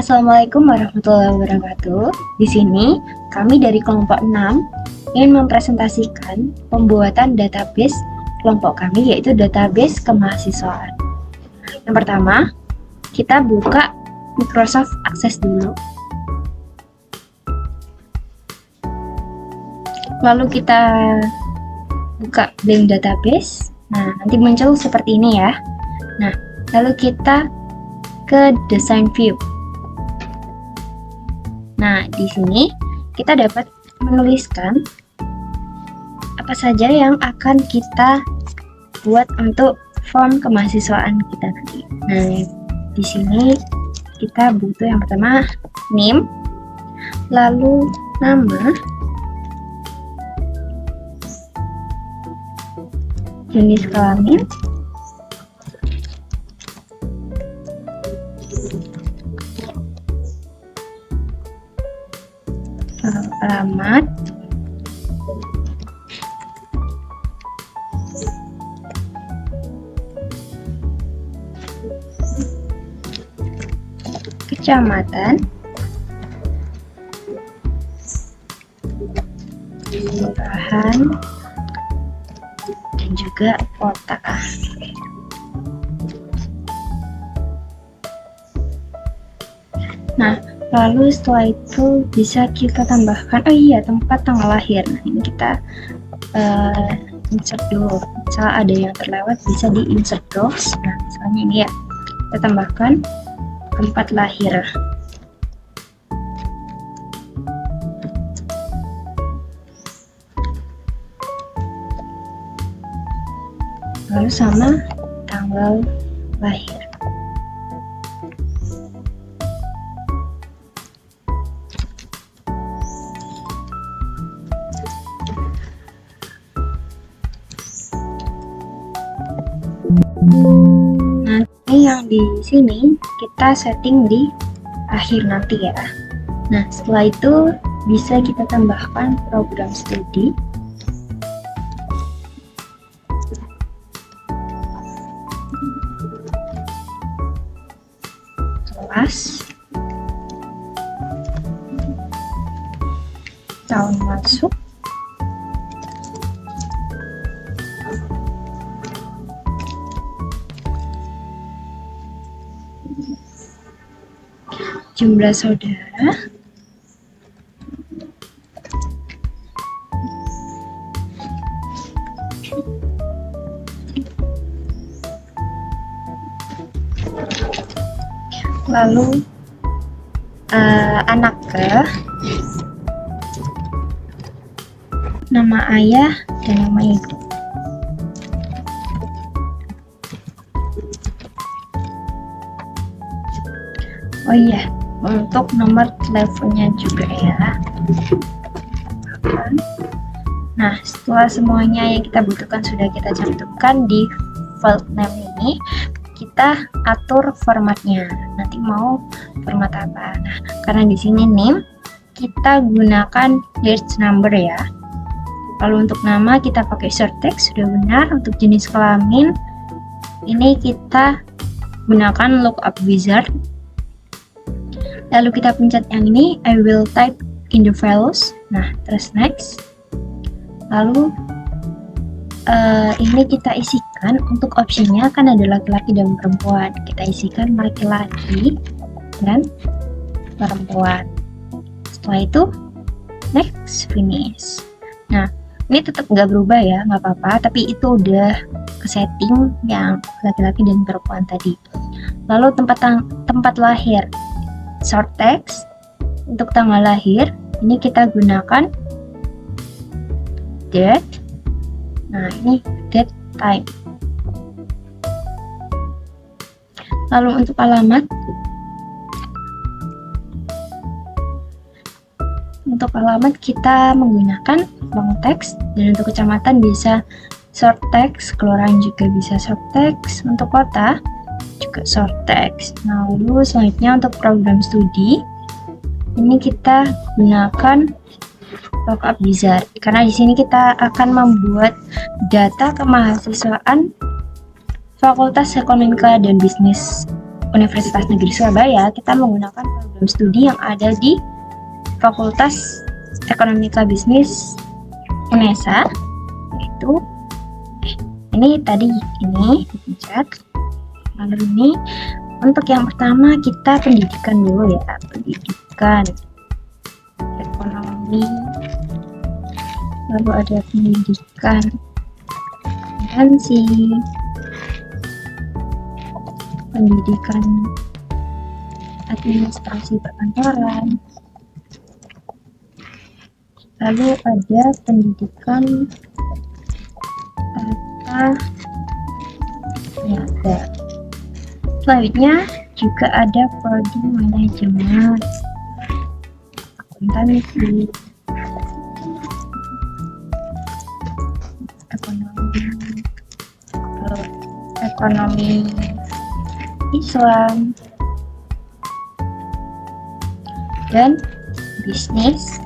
Assalamualaikum warahmatullahi wabarakatuh. Di sini kami dari kelompok 6 ingin mempresentasikan pembuatan database kelompok kami, yaitu database kemahasiswaan. Yang pertama, kita buka Microsoft Access dulu. Lalu kita buka blank database. Nah, nanti muncul seperti ini ya. Nah, lalu kita ke design view. Nah, di sini kita dapat menuliskan apa saja yang akan kita buat untuk form kemahasiswaan kita nanti. Nah, di sini kita butuh yang pertama name, lalu nama, jenis kelamin, alamat, kecamatan, kelurahan, dan juga kota. Nah, lalu setelah itu bisa kita tambahkan, tempat tanggal lahir. Nah, ini kita insert dulu. Misal ada yang terlewat bisa di insert box. Nah, misalnya ini ya, kita tambahkan tempat lahir. Lalu sama tanggal lahir. Nanti yang di sini kita setting di akhir nanti ya. Nah, setelah itu bisa kita tambahkan program studi. Kelas, tahun masuk, jumlah saudara, lalu anaknya, nama ayah dan nama ibu. Oh iya, untuk nomor teleponnya juga ya. Nah, setelah semuanya yang kita butuhkan sudah kita cantumkan di file name ini, kita atur formatnya. Nanti mau format apa? Nah, karena di sini name kita gunakan list number ya. Lalu untuk nama kita pakai short text, sudah benar. Untuk jenis kelamin ini kita gunakan lookup wizard. Lalu kita pencet yang ini, I will type in the values. Nah, terus next. Lalu ini kita isikan untuk opsinya kan ada laki-laki dan perempuan. Kita isikan laki-laki dan perempuan. Setelah itu next, finish. Nah, ini tetap nggak berubah ya, nggak apa-apa. Tapi itu udah ke setting yang laki-laki dan perempuan tadi. Lalu tempat lahir, short text. Untuk tanggal lahir ini kita gunakan date. Nah, ini date time. Lalu untuk alamat, kita menggunakan long text, dan untuk kecamatan bisa short text, kelurahan juga bisa short text, untuk kota juga short text. Nah, lalu selanjutnya untuk program studi ini kita gunakan lookup wizard, karena di sini kita akan membuat data kemahasiswaan Fakultas Ekonomika dan Bisnis Universitas Negeri Surabaya, kita menggunakan program studi yang ada di Fakultas Ekonomika Bisnis UNESA, yaitu ini tadi ini dipencet. Lalu ini untuk yang pertama kita pendidikan dulu ya, pendidikan ekonomi, lalu ada pendidikan akuntansi, pendidikan administrasi perkantoran, lalu ada pendidikan tata niaga. Selanjutnya juga ada prodi manajemen, akuntansi, ekonomi Islam, dan bisnis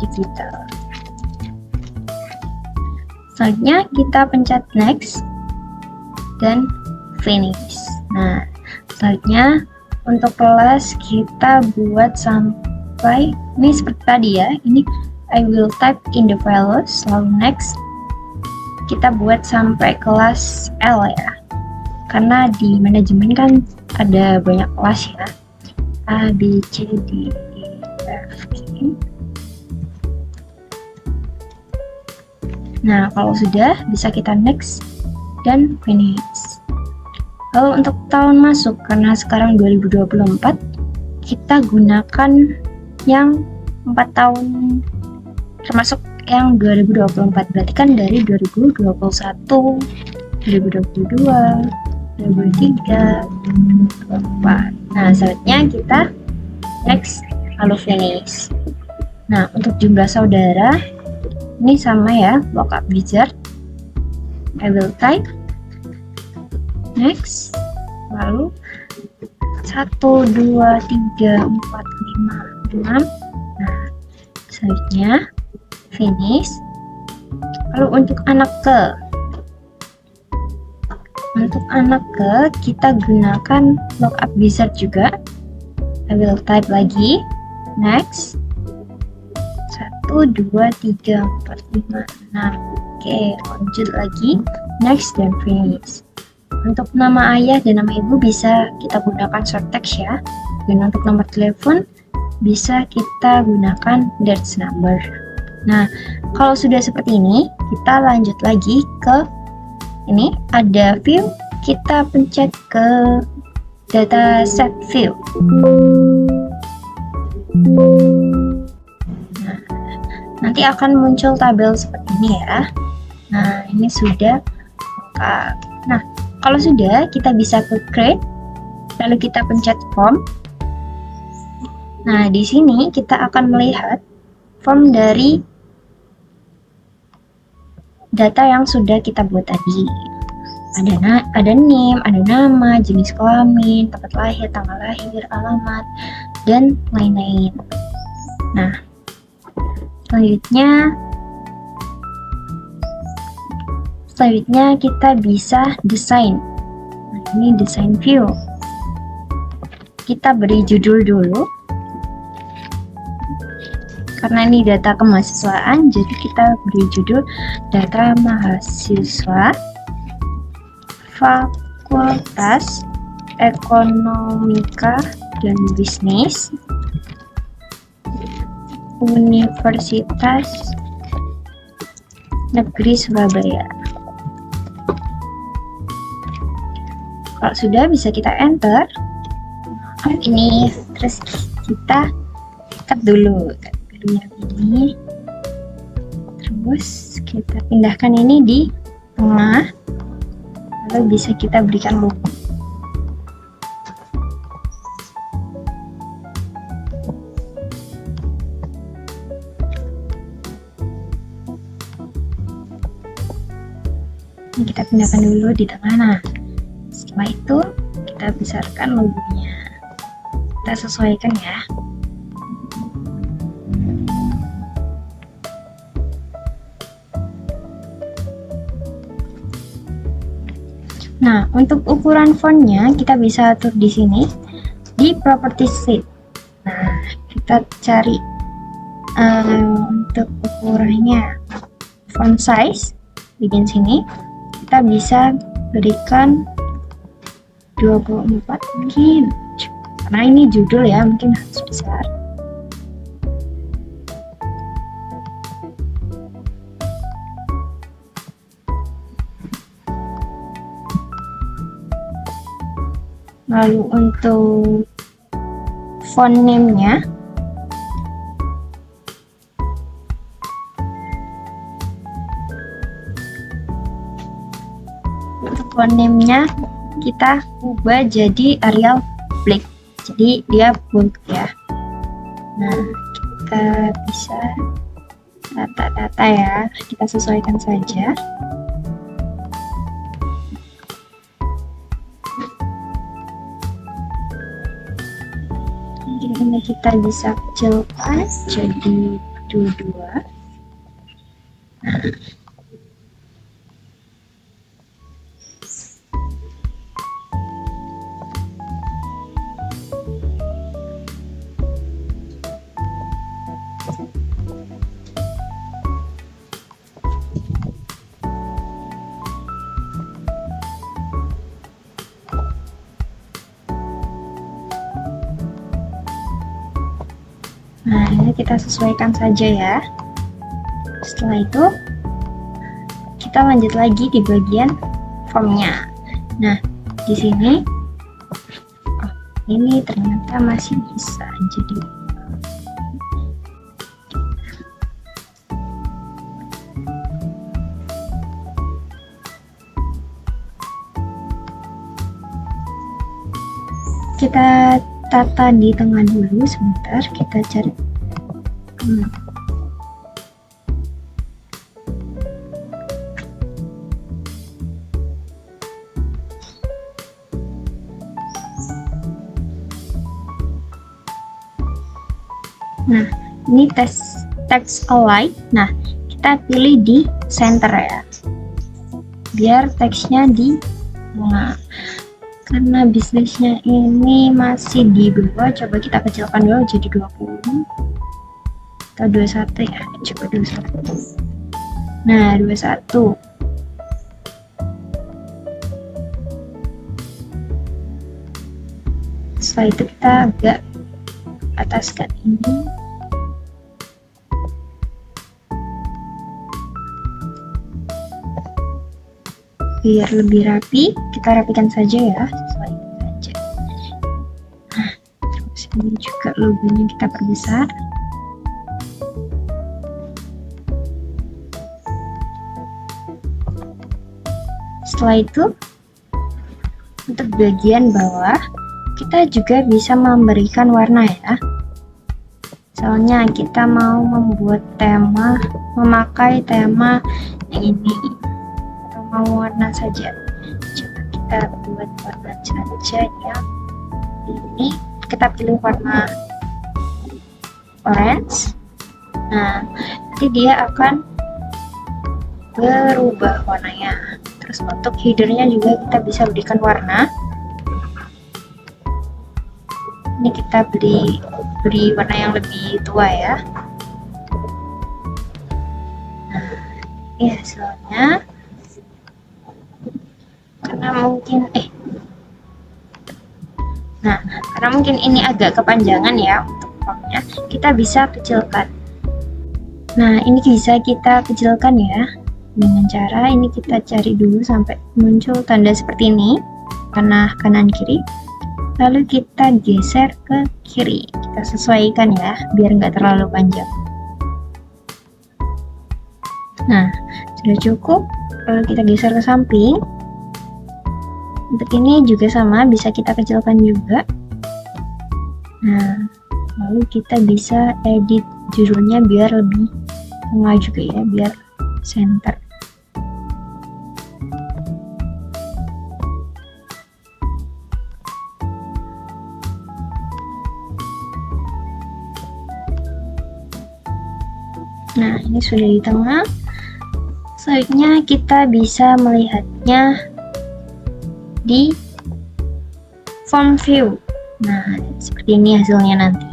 digital. Selanjutnya kita pencet next dan finish. Nah, selanjutnya untuk kelas kita buat sampai ini seperti tadi ya, ini I will type in the values, lalu next kita buat sampai kelas L ya, karena di manajemen kan ada banyak kelas ya, A, B, C, D, E, F, G. Nah, kalau sudah bisa kita next dan finish. Lalu untuk tahun masuk, karena sekarang 2024, kita gunakan yang 4 tahun termasuk yang 2024, berarti kan dari 2021, 2022, 2023, 2024. Nah, selanjutnya kita next lalu finish. Nah, untuk jumlah saudara ini sama ya, lookup wizard. I will type next, lalu 1, 2, 3, 4, 5, 6. Nah, selanjutnya finish. Lalu untuk anak ke kita gunakan lookup wizard juga. I will type lagi next 1, 2, 3, 4, 5, 6. Oke, lanjut lagi next dan finish. Untuk nama ayah dan nama ibu bisa kita gunakan short text ya, dan untuk nomor telepon bisa kita gunakan Dutch number. Nah, kalau sudah seperti ini, kita lanjut lagi ke ini ada view, kita pencet ke data set view. Nah, nanti akan muncul tabel seperti ini ya. Nah, ini sudah lengkap. Nah, kalau sudah, kita bisa ke create, lalu kita pencet form. Nah, di sini kita akan melihat form dari data yang sudah kita buat tadi. Ada name, ada nama, jenis kelamin, tempat lahir, tanggal lahir, alamat, dan lain-lain. Nah, selanjutnya kita bisa desain. Nah, ini desain view. Kita beri judul dulu. Karena ini data kemahasiswaan, jadi kita beri judul data mahasiswa Fakultas Ekonomika dan Bisnis Universitas Negeri Surabaya. Kalau sudah, bisa kita enter ini, terus kita cut dulu yang ini, terus kita pindahkan ini di tengah, lalu bisa kita berikan logo. Ini kita pindahkan dulu di tengah. Nah, setelah itu kita besarkan logonya, kita sesuaikan ya. Nah, untuk ukuran fontnya kita bisa atur di sini di properties sheet. Nah, kita cari untuk ukurannya font size, bikin sini kita bisa berikan 24 mungkin, karena ini judul ya, mungkin harus besar. Lalu untuk font name-nya kita ubah jadi Arial Black, jadi dia bold ya. Nah, kita bisa data-data ya, kita sesuaikan saja. Ini kita bisa kecilkan jadi 22. Nah, ini kita sesuaikan saja ya. Setelah itu kita lanjut lagi di bagian formnya. Nah, di sini ini ternyata masih bisa jadi kita tata di tengah dulu sebentar, kita cari nah, ini text align. Nah, kita pilih di center ya, biar teksnya di tengah. Karena bisnisnya ini masih di bawah, coba kita kecilkan dulu jadi 20 atau 21 ya, coba 21. Nah, 21. Setelah itu kita agak ataskan ini. Biar lebih rapi, kita rapikan saja ya, sesuai saja. Nah, terus ini juga logonya kita perbesar. Setelah itu, untuk bagian bawah, kita juga bisa memberikan warna ya. Soalnya kita mau membuat tema, memakai tema yang ini. Mau warna saja, coba kita buat warna saja yang ini, kita pilih warna orange. Nah, nanti dia akan berubah warnanya. Terus untuk headernya juga kita bisa berikan warna, ini kita beri warna yang lebih tua ya. Nah, ini hasilnya. Karena mungkin ini agak kepanjangan ya untuk fontnya, kita bisa kecilkan. Nah, ini bisa kita kecilkan ya dengan cara ini, kita cari dulu sampai muncul tanda seperti ini, kanan kiri, lalu kita geser ke kiri, kita sesuaikan ya biar nggak terlalu panjang. Nah, sudah cukup. Lalu kita geser ke samping. Untuk ini juga sama, bisa kita kecilkan juga. Nah, lalu kita bisa edit judulnya biar lebih tengah juga ya, biar center. Nah, ini sudah di tengah. Selanjutnya kita bisa melihatnya di form view. Nah, seperti ini hasilnya nanti.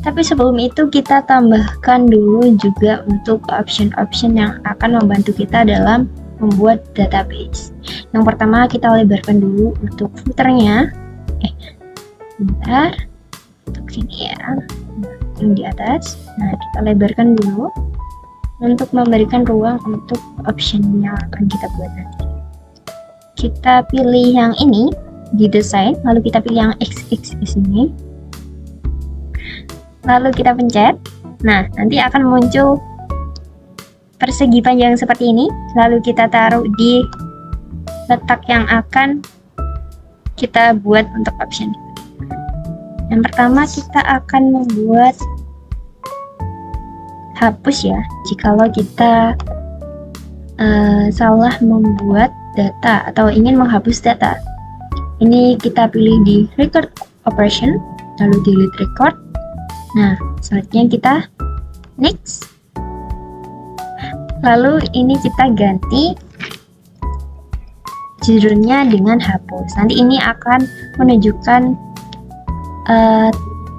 Tapi sebelum itu kita tambahkan dulu juga untuk option-option yang akan membantu kita dalam membuat database. Yang pertama kita lebarkan dulu untuk filternya. Bentar. Untuk sini ya. Yang di atas. Nah, kita lebarkan dulu untuk memberikan ruang untuk option yang akan kita buat nanti. Kita pilih yang ini di desain, lalu kita pilih yang XX di sini. Lalu kita pencet. Nah, nanti akan muncul persegi panjang seperti ini. Lalu kita taruh di letak yang akan kita buat untuk option. Yang pertama kita akan membuat hapus ya, jikalau kita salah membuat data atau ingin menghapus data. Ini kita pilih di record operation, lalu delete record. Nah, selanjutnya kita next. Lalu ini kita ganti judulnya dengan hapus. Nanti ini akan menunjukkan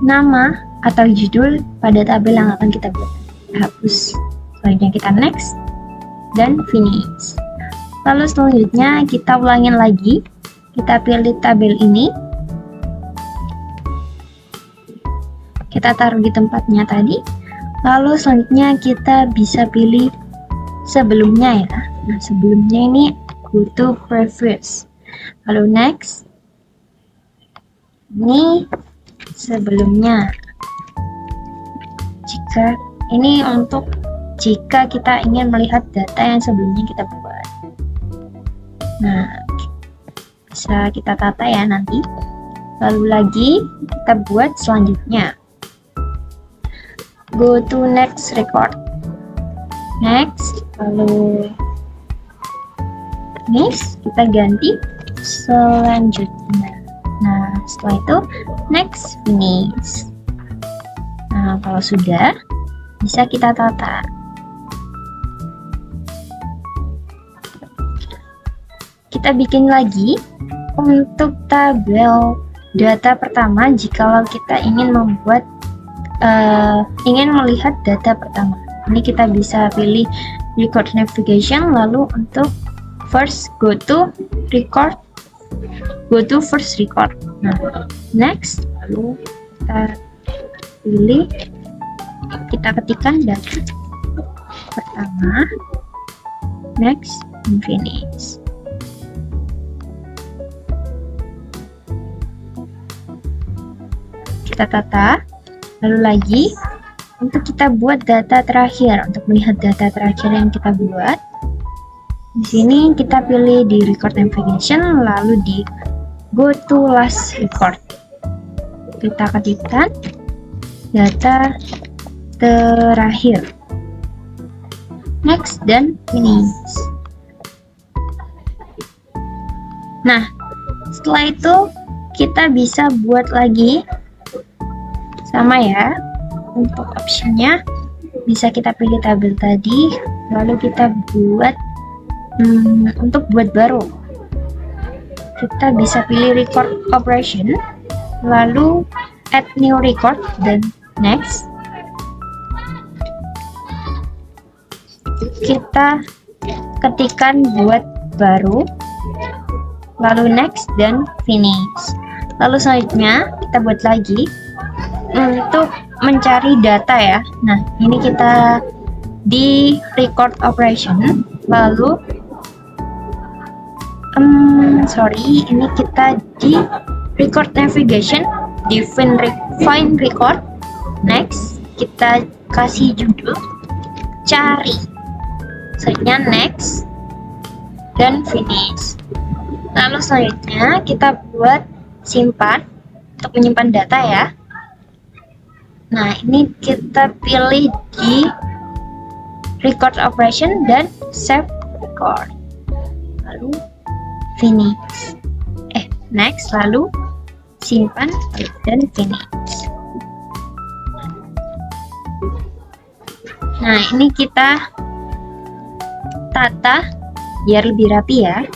nama atau judul pada tabel yang akan kita buat. Hapus. Selanjutnya kita next dan finish. Lalu selanjutnya kita ulangin lagi. Kita pilih tabel ini. Kita taruh di tempatnya tadi. Lalu selanjutnya kita bisa pilih sebelumnya ya. Nah, sebelumnya ini go to previous. Lalu next. Ini sebelumnya. Jika ini untuk jika kita ingin melihat data yang sebelumnya kita buat. Nah, bisa kita tata ya nanti. Lalu lagi kita buat selanjutnya. Go to next record. Next, lalu next kita ganti selanjutnya. Nah, setelah itu next finish. Nah, kalau sudah bisa kita tata. Kita bikin lagi untuk tabel data pertama jikalau kita ingin membuat ingin melihat data pertama. Ini kita bisa pilih record navigation, lalu untuk first go to record, go to first record. Nah, next, lalu kita pilih, kita ketikkan data pertama, next, and finish. Kita tata. Lalu lagi untuk kita buat data terakhir, untuk melihat data terakhir yang kita buat. Di sini kita pilih di record navigation, lalu di go to last record. Kita ketikkan data terakhir. Next dan finish. Nah, setelah itu kita bisa buat lagi sama ya. Untuk optionnya bisa kita pilih tabel tadi, lalu kita buat untuk buat baru kita bisa pilih record operation, lalu add new record dan next. Kita ketikkan buat baru, lalu next dan finish. Lalu selanjutnya kita buat lagi untuk mencari data ya. Nah, ini kita di record operation, lalu ini kita di record navigation, di find record. Next, kita kasih judul cari. Selanjutnya next dan finish. Lalu selanjutnya kita buat simpan untuk menyimpan data ya. Nah, ini kita pilih di record operation dan save record. Lalu finish. Next, lalu simpan dan finish. Nah, ini kita tata biar lebih rapi ya.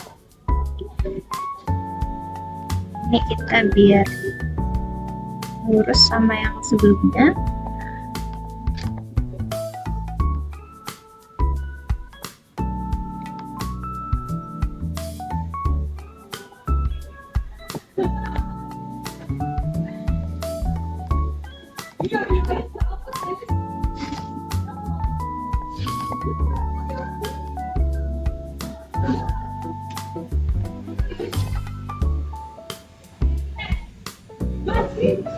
Ini kita biar lurus sama yang sebelumnya.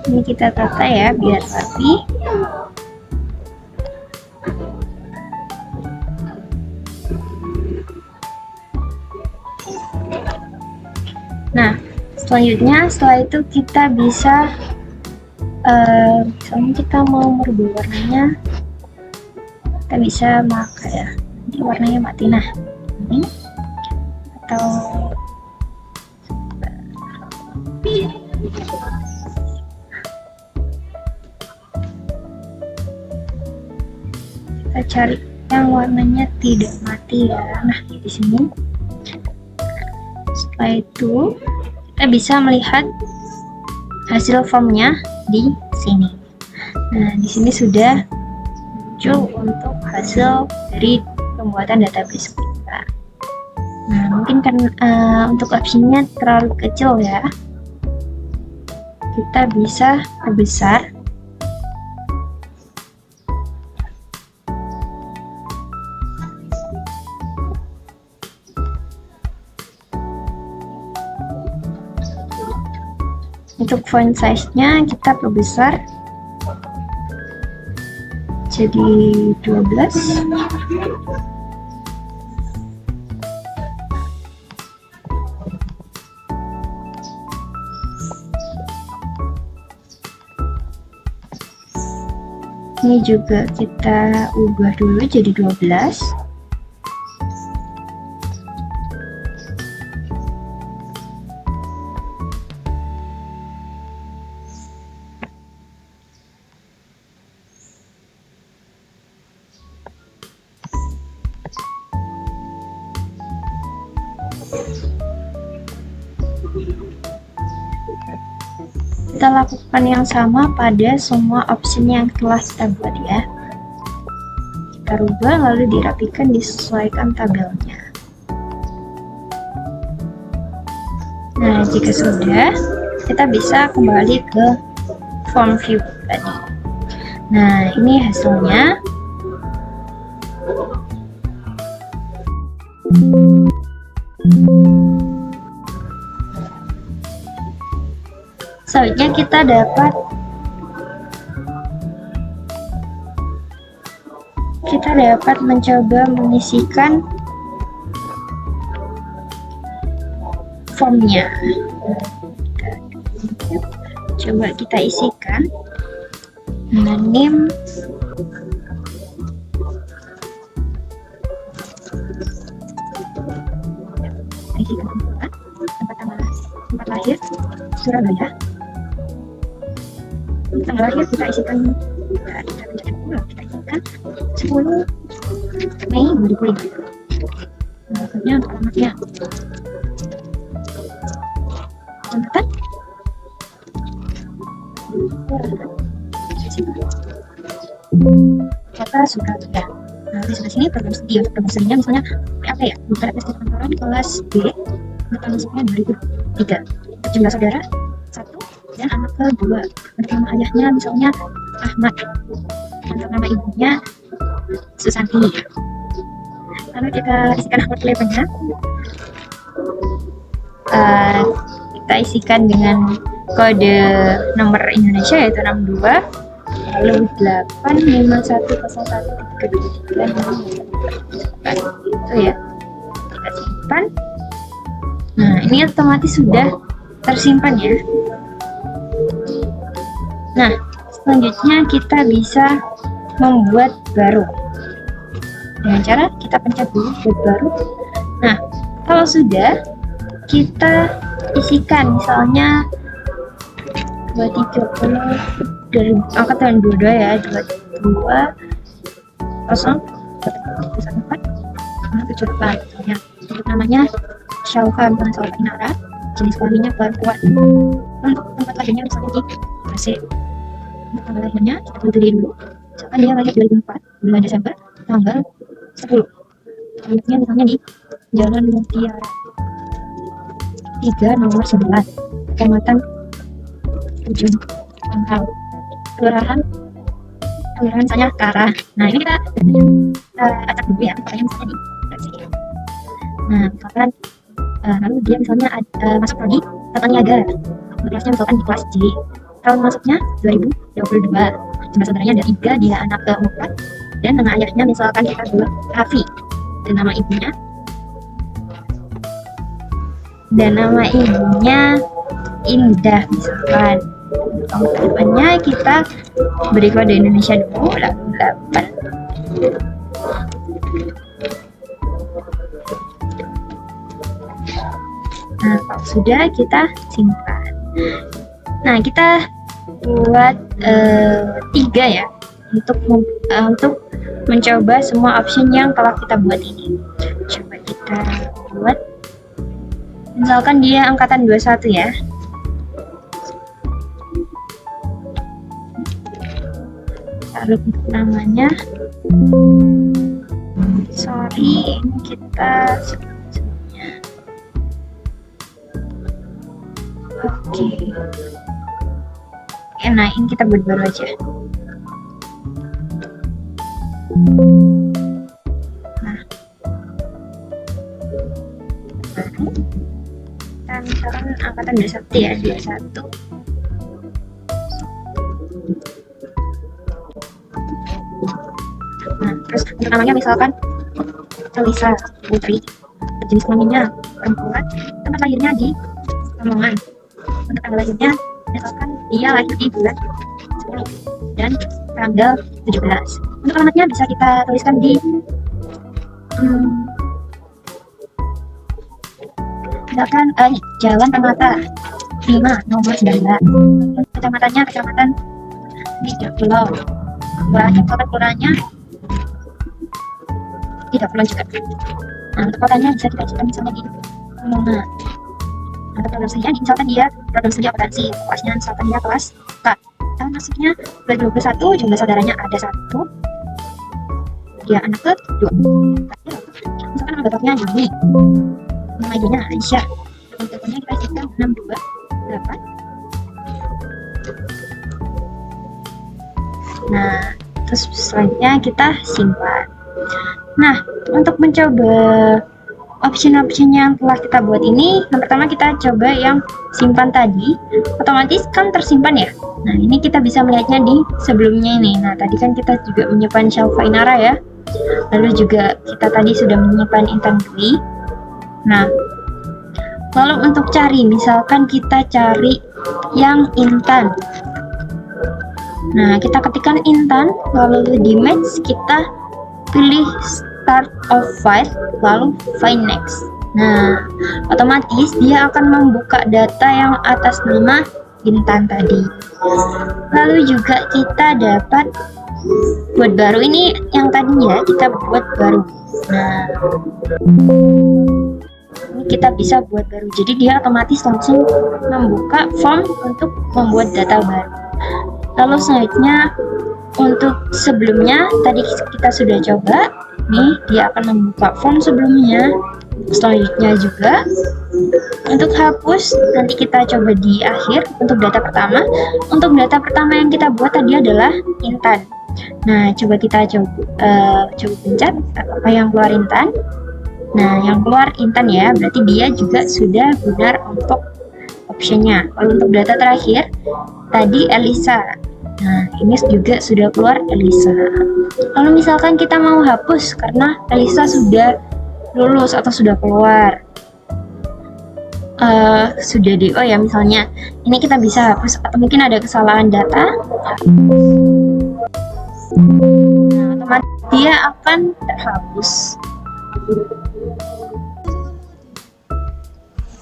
Ini kita tata ya biar rapi. Nah, selanjutnya setelah itu kita bisa misalnya kita mau merubah warnanya, kita bisa pakai ya, ini warnanya mati. Nah, ini atau kita cari yang warnanya tidak mati ya. Nah, di sini. Setelah itu kita bisa melihat hasil formnya di sini. Nah, di sini sudah muncul untuk hasil dari pembuatan database kita. Nah, mungkin kan untuk opsinya terlalu kecil ya. Kita bisa perbesar. Untuk font size-nya kita perbesar jadi 12. Ini juga kita ubah dulu jadi 12. Kita lakukan yang sama pada semua opsi yang telah kita buat ya. Kita rubah lalu dirapikan, disesuaikan tabelnya. Nah, jika sudah, kita bisa kembali ke form view tadi. Nah, ini hasilnya. Selanjutnya kita dapat mencoba mengisikan formnya. Coba kita isikan dengan name, tempat lahir Surabaya. Tanggal lahir kita isikan, kita isikan 10 Mei 2005. Maksudnya untuk alamatnya kontak kota Surabaya. Nah, di sebelah sini program studi. Untuk program studinya misalnya PAP ya, bukan tes kantoran kelas B, tanggal masuknya 2003. Jumlah saudara 1 dan anak kedua. Untuk nama ayahnya misalnya Ahmad, untuk nama ibunya Susanti. Lalu kita isikan nomor teleponnya. Kita isikan dengan kode nomor Indonesia yaitu 62 lalu 851013323 itu ya. Kita simpan. Nah, ini otomatis sudah tersimpan ya. Nah, selanjutnya kita bisa membuat baru dengan cara kita pencet dulu buat baru. Nah, kalau sudah, kita isikan misalnya 230 dari angka tahun 22 ya, 22 0 1 4 misalnya. Untuk namanya Syaufa bukan Syaufa Inara, jenis kelaminnya perempuan. Untuk tempat lahirnya misalnya di AC. Untuk tanggal lahirnya kita tentuin dulu. Misalkan dia lahir 2004 bulan Desember tanggal 10. Alamatnya misalnya di Jalan Mutiara 3 nomor 9, Kecamatan Ujung Pangkal, Kelurahan misalnya Kara. Nah ini kita acak dulu ya, misalnya di Bekasi. Nah misalkan lalu dia misalnya masuk prodi tata niaga, kelasnya misalkan di kelas J, tahun masuknya 2022, jumlah saudaranya ada 3, dia anak keempat, dan nama ayahnya misalkan kita buat Raffi, dan nama ibunya Indah misalkan. Depannya kita beri kode Indonesia dulu 88. Nah kalau sudah kita simpan. Nah kita buat 3 ya untuk mencoba semua option yang telah kita buat ini. Coba kita buat, misalkan dia angkatan 21 ya. Lalu untuk namanya, sorry, ini kita sebelumnya. Oke. Nah ini kita buat baru aja. Nah, baru kita misalkan angkatan 21 ya, 21. Nah, terus untuk namanya misalkan Elisa Putri, jenis kelaminnya perempuan, tempat lahirnya di Lamongan, untuk tanggal lahirnya misalkan dia lahir di bulan 10 dan tanggal 17. Untuk alamatnya bisa kita tuliskan di misalkan Jalan Permata 5 nomor 9. Kecamatannya Kecamatan Pulau. Kelurahannya tidak perlu juga. Nah untuk kotanya bisa kita cek misalnya di Lamongan. Nah untuk program studinya misalkan dia program studi akuntansi, kelasnya misalkan dia kelas K, tahun masuknya 2021, jumlah saudaranya ada 1, dia anak kedua. Misalkan nama bapaknya Juni, nama ibunya Aisyah, untuk teleponnya kita cek 628. Nah terus selanjutnya kita simpan. Nah, untuk mencoba option-option yang telah kita buat ini, yang pertama kita coba yang simpan tadi, otomatis kan tersimpan ya. Nah, ini kita bisa melihatnya di sebelumnya ini. Nah, tadi kan kita juga menyimpan Shalfa Inara ya. Lalu juga kita tadi sudah menyimpan Intan Dwi. Nah, lalu untuk cari, misalkan kita cari yang Intan. Nah, kita ketikkan Intan, lalu di match kita pilih start of file, lalu find next. Nah, otomatis dia akan membuka data yang atas nama Intan tadi. Lalu juga kita dapat buat baru, ini yang tadinya kita buat baru. Nah, ini kita bisa buat baru. Jadi dia otomatis langsung membuka form untuk membuat data baru. Lalu selanjutnya untuk sebelumnya tadi kita sudah coba, nih dia akan membuka form sebelumnya. Selanjutnya juga untuk hapus nanti kita coba di akhir. Untuk data pertama, yang kita buat tadi adalah Intan. Nah coba kita coba pencet apa yang keluar Intan. Nah yang keluar Intan ya, berarti dia juga sudah benar untuk optionnya. Lalu untuk data terakhir tadi Elisa. Nah ini juga sudah keluar Elisa. Lalu misalkan kita mau hapus karena Elisa sudah lulus atau sudah keluar, sudah DO ya misalnya, ini kita bisa hapus atau mungkin ada kesalahan data. Nah otomatis dia akan terhapus.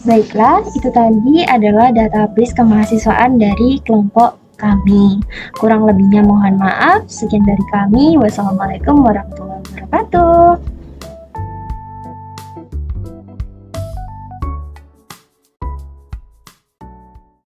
Baiklah, itu tadi adalah database kemahasiswaan dari kelompok kami. Kurang lebihnya mohon maaf. Sekian dari kami. Wassalamualaikum warahmatullahi wabarakatuh.